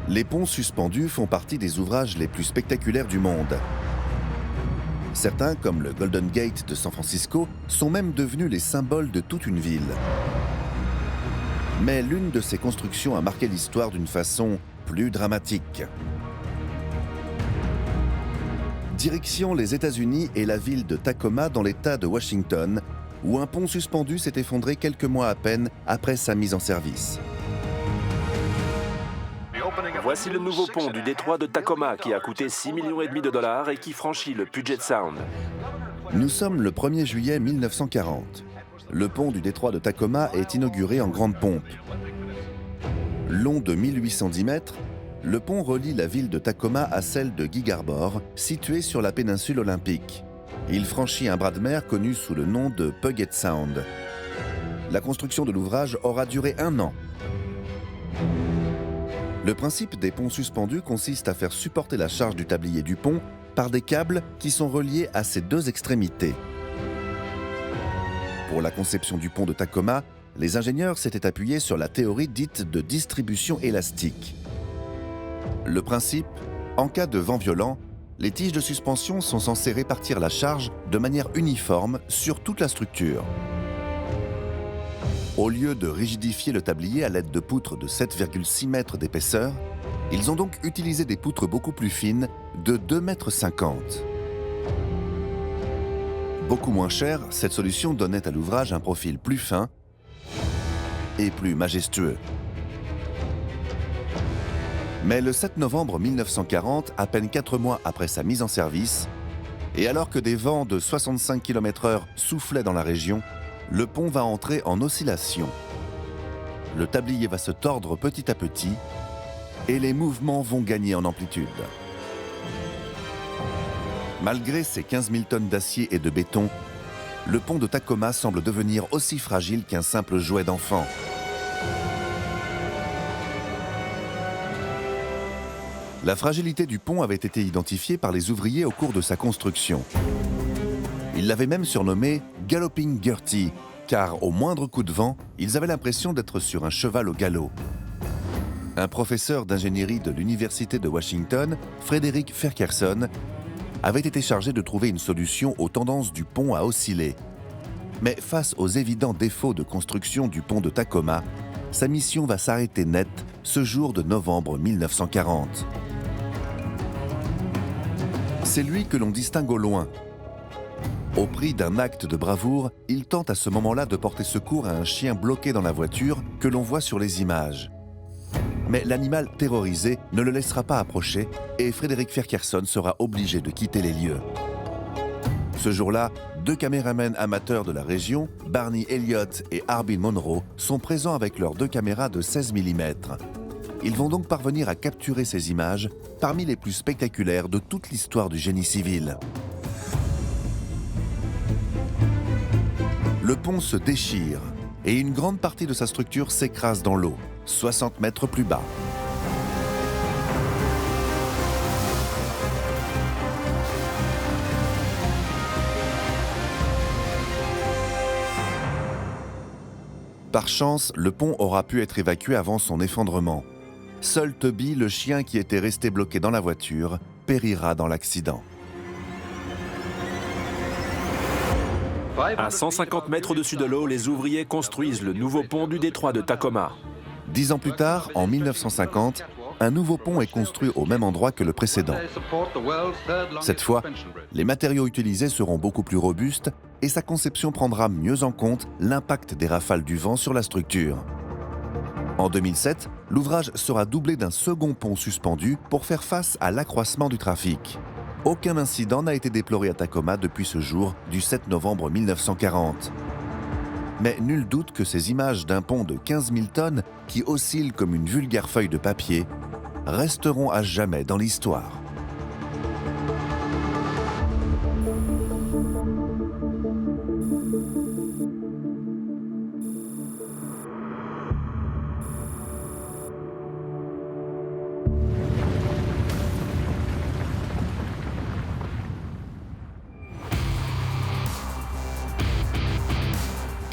Les ponts suspendus font partie des ouvrages les plus spectaculaires du monde. Certains, comme le Golden Gate de San Francisco, sont même devenus les symboles de toute une ville. Mais l'une de ces constructions a marqué l'histoire d'une façon plus dramatique. Direction les États-Unis et la ville de Tacoma dans l'État de Washington, où un pont suspendu s'est effondré quelques mois à peine après sa mise en service. Voici le nouveau pont du détroit de Tacoma qui a coûté 6,5 millions de dollars et qui franchit le Puget Sound. Nous sommes le 1er juillet 1940. Le pont du détroit de Tacoma est inauguré en grande pompe. Long de 1810 mètres, le pont relie la ville de Tacoma à celle de Gig Harbor, située sur la péninsule olympique. Il franchit un bras de mer connu sous le nom de Puget Sound. La construction de l'ouvrage aura duré 1 an. Le principe des ponts suspendus consiste à faire supporter la charge du tablier du pont par des câbles qui sont reliés à ses 2 extrémités. Pour la conception du pont de Tacoma, les ingénieurs s'étaient appuyés sur la théorie dite de distribution élastique. Le principe, en cas de vent violent, les tiges de suspension sont censées répartir la charge de manière uniforme sur toute la structure. Au lieu de rigidifier le tablier à l'aide de poutres de 7,6 mètres d'épaisseur, ils ont donc utilisé des poutres beaucoup plus fines de 2,50 mètres. Beaucoup moins cher, cette solution donnait à l'ouvrage un profil plus fin et plus majestueux. Mais le 7 novembre 1940, à peine 4 mois après sa mise en service, et alors que des vents de 65 km/h soufflaient dans la région, le pont va entrer en oscillation. Le tablier va se tordre petit à petit et les mouvements vont gagner en amplitude. Malgré ses 15 000 tonnes d'acier et de béton, le pont de Tacoma semble devenir aussi fragile qu'un simple jouet d'enfant. La fragilité du pont avait été identifiée par les ouvriers au cours de sa construction. Ils l'avaient même surnommé « Galloping Gertie », car au moindre coup de vent, ils avaient l'impression d'être sur un cheval au galop. Un professeur d'ingénierie de l'Université de Washington, Frederick Ferguson, avait été chargé de trouver une solution aux tendances du pont à osciller. Mais face aux évidents défauts de construction du pont de Tacoma, sa mission va s'arrêter net ce jour de novembre 1940. C'est lui que l'on distingue au loin. Au prix d'un acte de bravoure, il tente à ce moment-là de porter secours à un chien bloqué dans la voiture que l'on voit sur les images. Mais l'animal terrorisé ne le laissera pas approcher et Frederick Ferguson sera obligé de quitter les lieux. Ce jour-là, 2 caméramans amateurs de la région, Barney Elliott et Harbin Monroe, sont présents avec leurs 2 caméras de 16 mm. Ils vont donc parvenir à capturer ces images, parmi les plus spectaculaires de toute l'histoire du génie civil. Le pont se déchire et une grande partie de sa structure s'écrase dans l'eau, 60 mètres plus bas. Par chance, le pont aura pu être évacué avant son effondrement. Seul Toby, le chien qui était resté bloqué dans la voiture, périra dans l'accident. À 150 mètres au-dessus de l'eau, les ouvriers construisent le nouveau pont du détroit de Tacoma. 10 ans plus tard, en 1950, un nouveau pont est construit au même endroit que le précédent. Cette fois, les matériaux utilisés seront beaucoup plus robustes et sa conception prendra mieux en compte l'impact des rafales du vent sur la structure. En 2007, l'ouvrage sera doublé d'un second pont suspendu pour faire face à l'accroissement du trafic. Aucun incident n'a été déploré à Tacoma depuis ce jour du 7 novembre 1940. Mais nul doute que ces images d'un pont de 15 000 tonnes qui oscille comme une vulgaire feuille de papier resteront à jamais dans l'histoire.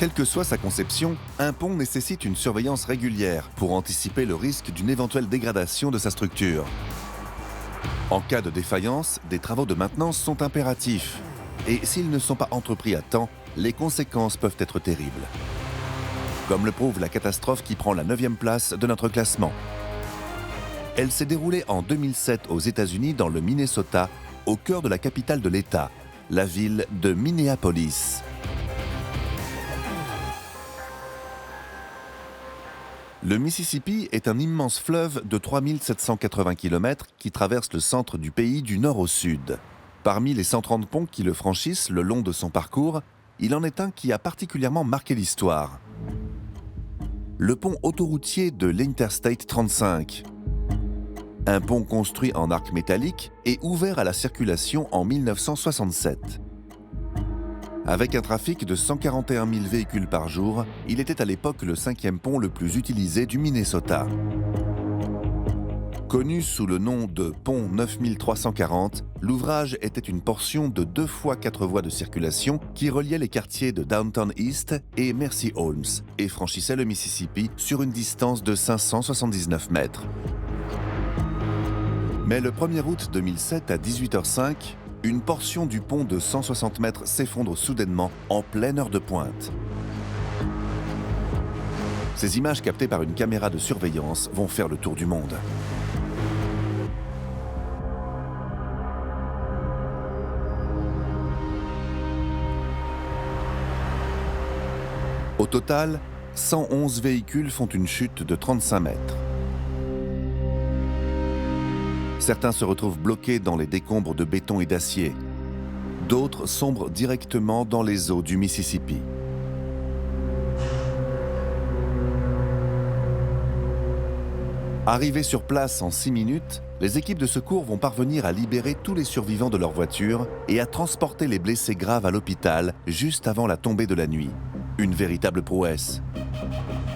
Quelle que soit sa conception, un pont nécessite une surveillance régulière pour anticiper le risque d'une éventuelle dégradation de sa structure. En cas de défaillance, des travaux de maintenance sont impératifs. Et s'ils ne sont pas entrepris à temps, les conséquences peuvent être terribles. Comme le prouve la catastrophe qui prend la 9e place de notre classement. Elle s'est déroulée en 2007 aux États-Unis dans le Minnesota, au cœur de la capitale de l'État, la ville de Minneapolis. Le Mississippi est un immense fleuve de 3780 km qui traverse le centre du pays du nord au sud. Parmi les 130 ponts qui le franchissent le long de son parcours, il en est un qui a particulièrement marqué l'histoire. Le pont autoroutier de l'Interstate 35. Un pont construit en arc métallique et ouvert à la circulation en 1967. Avec un trafic de 141 000 véhicules par jour, il était à l'époque le 5e pont le plus utilisé du Minnesota. Connu sous le nom de pont 9340, l'ouvrage était une portion de 2 fois 4 voies de circulation qui reliait les quartiers de Downtown East et Mercy Holmes et franchissait le Mississippi sur une distance de 579 mètres. Mais le 1er août 2007 à 18h05, une portion du pont de 160 mètres s'effondre soudainement en pleine heure de pointe. Ces images captées par une caméra de surveillance vont faire le tour du monde. Au total, 111 véhicules font une chute de 35 mètres. Certains se retrouvent bloqués dans les décombres de béton et d'acier. D'autres sombrent directement dans les eaux du Mississippi. Arrivés sur place en 6 minutes, les équipes de secours vont parvenir à libérer tous les survivants de leur voiture et à transporter les blessés graves à l'hôpital juste avant la tombée de la nuit. Une véritable prouesse.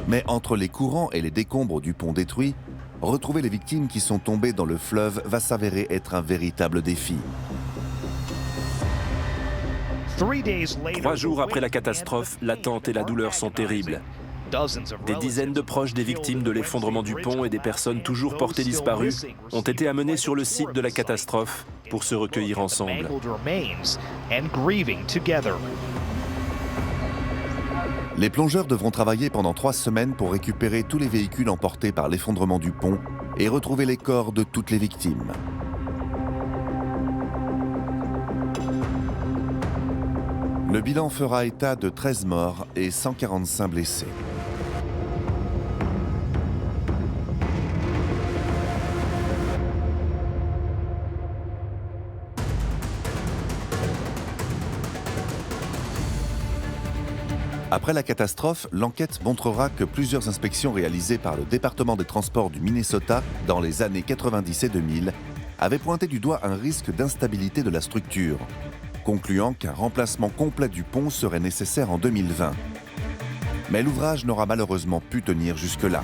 Mais entre les courants et les décombres du pont détruit, retrouver les victimes qui sont tombées dans le fleuve va s'avérer être un véritable défi. 3 jours après la catastrophe, l'attente et la douleur sont terribles. Des dizaines de proches des victimes de l'effondrement du pont et des personnes toujours portées disparues ont été amenés sur le site de la catastrophe pour se recueillir ensemble. Les plongeurs devront travailler pendant 3 semaines pour récupérer tous les véhicules emportés par l'effondrement du pont et retrouver les corps de toutes les victimes. Le bilan fera état de 13 morts et 145 blessés. Après la catastrophe, l'enquête montrera que plusieurs inspections réalisées par le département des transports du Minnesota dans les années 90 et 2000 avaient pointé du doigt un risque d'instabilité de la structure, concluant qu'un remplacement complet du pont serait nécessaire en 2020. Mais l'ouvrage n'aura malheureusement pu tenir jusque-là.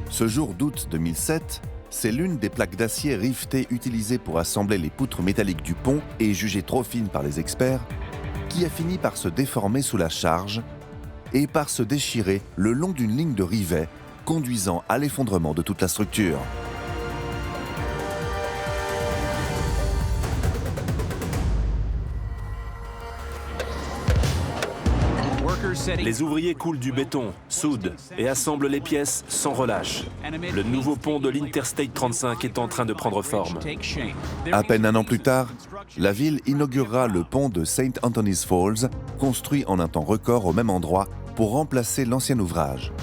Ce jour d'août 2007, c'est l'une des plaques d'acier rivetées utilisées pour assembler les poutres métalliques du pont et jugées trop fines par les experts, qui a fini par se déformer sous la charge et par se déchirer le long d'une ligne de rivets, conduisant à l'effondrement de toute la structure. Les ouvriers coulent du béton, soudent et assemblent les pièces sans relâche. Le nouveau pont de l'Interstate 35 est en train de prendre forme. À peine un an plus tard, la ville inaugurera le pont de St. Anthony's Falls, construit en un temps record au même endroit pour remplacer l'ancien ouvrage.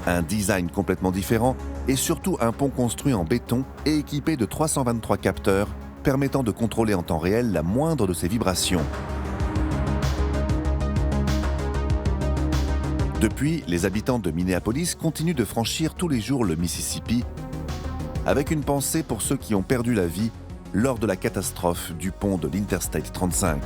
Un design complètement différent et surtout un pont construit en béton et équipé de 323 capteurs permettant de contrôler en temps réel la moindre de ses vibrations. Depuis, les habitants de Minneapolis continuent de franchir tous les jours le Mississippi, avec une pensée pour ceux qui ont perdu la vie lors de la catastrophe du pont de l'Interstate 35.